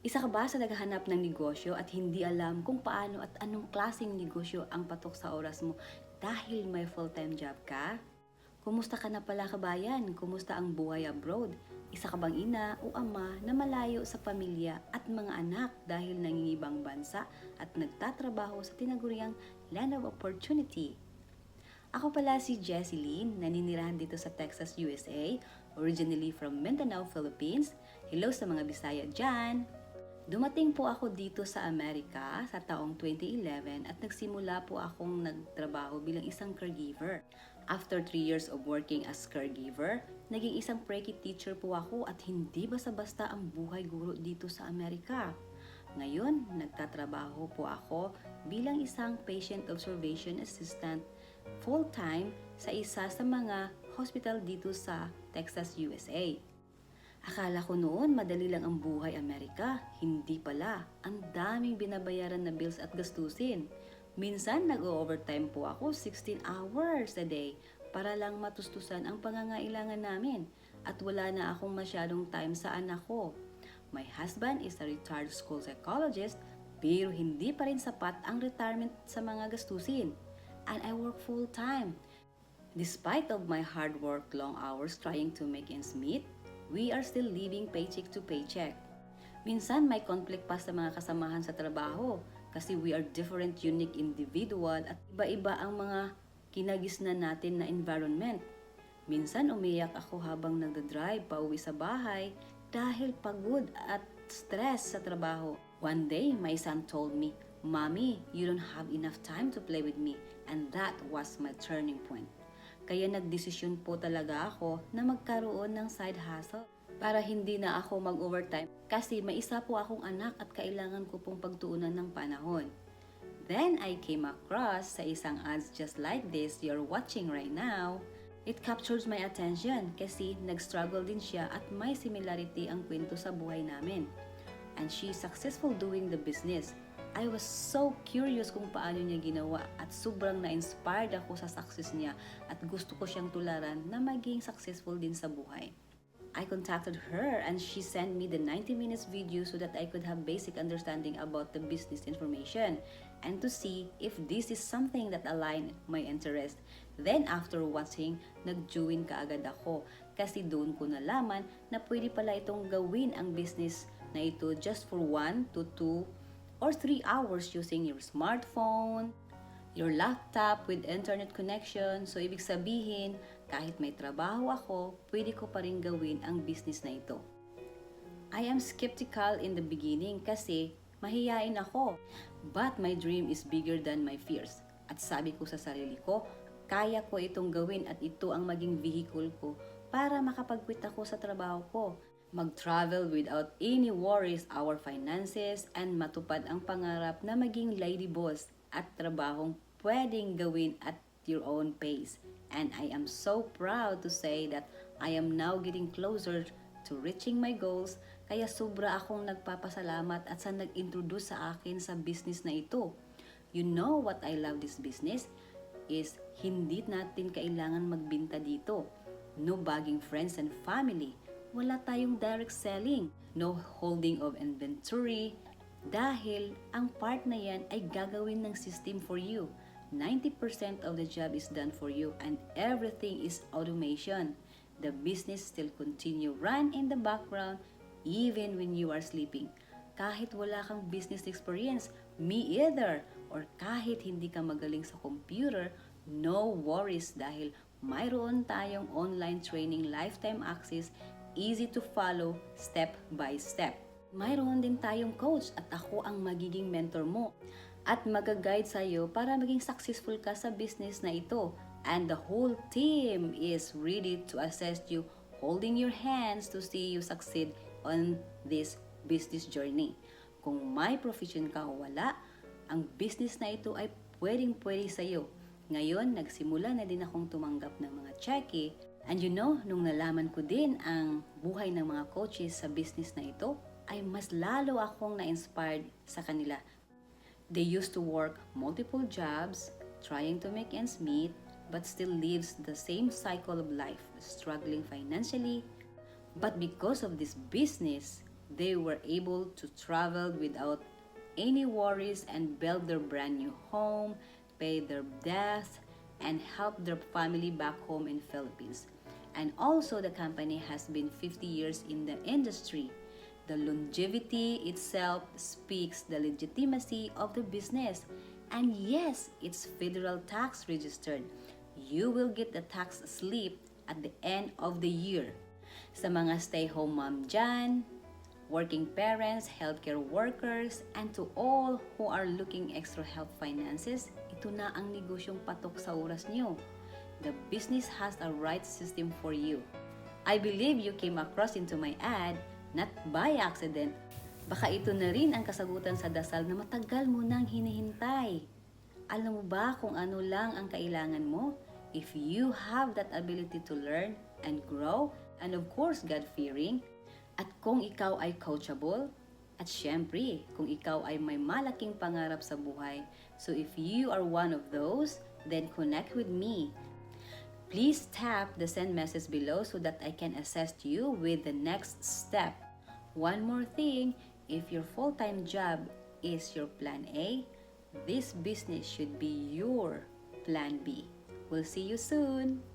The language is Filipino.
Isa ka ba sa naghahanap ng negosyo at hindi alam kung paano at anong klaseng negosyo ang patok sa oras mo dahil may full-time job ka? Kumusta ka na pala kabayan? Kumusta ang buhay abroad? Isa ka bang ina o ama na malayo sa pamilya at mga anak dahil nangingibang bansa at nagtatrabaho sa tinaguriang land of opportunity? Ako pala si Jessie Lynn, naninirahan dito sa Texas, USA, originally from Mindanao, Philippines. Hello sa mga Bisaya dyan! Dumating po ako dito sa Amerika sa taong 2011 at nagsimula po akong nagtrabaho bilang isang caregiver. After 3 years of working as caregiver, naging isang pre-K teacher po ako at hindi basta-basta ang buhay guro dito sa Amerika. Ngayon, nagtatrabaho po ako bilang isang patient observation assistant full-time sa isa sa mga hospital dito sa Texas, USA. Akala ko noon madali lang ang buhay Amerika. Hindi pala. Ang daming binabayaran na bills at gastusin. Minsan nag-overtime po ako 16 hours a day para lang matustusan ang pangangailangan namin at wala na akong masyadong time sa anak ko. My husband is a retired school psychologist pero hindi pa rin sapat ang retirement sa mga gastusin. And I work full-time. Despite of my hard work, long hours trying to make ends meet, we are still living paycheck to paycheck. Minsan may conflict pa sa mga kasamahan sa trabaho kasi we are different, unique individual at iba-iba ang mga kinagisnan natin na environment. Minsan umiyak ako habang nagdadrive pauwi sa bahay dahil pagod at stress sa trabaho. One day, my son told me, "Mommy, you don't have enough time to play with me," and that was my turning point. Kaya nagdesisyon po talaga ako na magkaroon ng side hustle para hindi na ako mag-overtime kasi may isa po akong anak at kailangan ko pong pagtuunan ng panahon. Then I came across sa isang ads just like this you're watching right now. It captures my attention kasi nag-struggle din siya at may similarity ang kwento sa buhay namin. And she's successful doing the business. I was so curious kung paano niya ginawa at sobrang na-inspired ako sa success niya at gusto ko siyang tularan na maging successful din sa buhay. I contacted her and she sent me the 90 minutes video so that I could have basic understanding about the business information and to see if this is something that aligned my interest. Then after watching, nag-join kaagad ako kasi doon ko nalaman na pwede pala itong gawin ang business na ito just for 1 to 2 or 3 hours using your smartphone, your laptop with internet connection. So, ibig sabihin, kahit may trabaho ako, pwede ko pa rin gawin ang business na ito. I am skeptical in the beginning kasi mahiyain ako. But my dream is bigger than my fears. At sabi ko sa sarili ko, kaya ko itong gawin at ito ang maging vehicle ko para makapag-quit ako sa trabaho ko. Mag-travel without any worries our finances and matupad ang pangarap na maging lady boss at trabahong pwedeng gawin at your own pace. And I am so proud to say that I am now getting closer to reaching my goals kaya sobra akong nagpapasalamat at sa nag-introduce sa akin sa business na ito. You know what I love this business is hindi natin kailangan magbinta dito. No bagging friends and family. Wala tayong direct selling, no holding of inventory, dahil ang part na yan ay gagawin ng system for you. 90% of the job is done for you and everything is automation. The business still continue run in the background even when you are sleeping. Kahit wala kang business experience, me either, or kahit hindi ka magaling sa computer, no worries dahil mayroon tayong online training lifetime access, easy to follow, step by step. Mayroon din tayong coach at ako ang magiging mentor mo at mag-guide sa'yo para maging successful ka sa business na ito. And the whole team is ready to assist you, holding your hands to see you succeed on this business journey. Kung may profession ka o wala, ang business na ito ay pwedeng-pwede sa'yo. Ngayon, nagsimula na din akong tumanggap ng mga cheque. And you know, nung nalaman ko din ang buhay ng mga coaches sa business na ito, ay mas lalo akong na-inspired sa kanila. They used to work multiple jobs, trying to make ends meet, but still lives the same cycle of life, struggling financially. But because of this business, They were able to travel without any worries and build their brand new home, pay their debts, and help their family back home in Philippines. And also the company has been 50 years in the industry. The longevity itself speaks the legitimacy of the business. And yes, it's federal tax registered. You will get the tax slip at the end of the year. Sa mga stay-home mom dyan, working parents, healthcare workers, and to all who are looking extra help finances, ito na ang negosyong patok sa oras nyo. The business has a right system for you. I believe you came across into my ad, not by accident. Baka ito na rin ang kasagutan sa dasal na matagal mo nang hinihintay. Alam mo ba kung ano lang ang kailangan mo? If you have that ability to learn and grow, and of course God-fearing, at kung ikaw ay coachable, at syempre, kung ikaw ay may malaking pangarap sa buhay, so if you are one of those, then connect with me. Please tap the send message below so that I can assist you with the next step. One more thing, if your full-time job is your plan A, this business should be your plan B. We'll see you soon!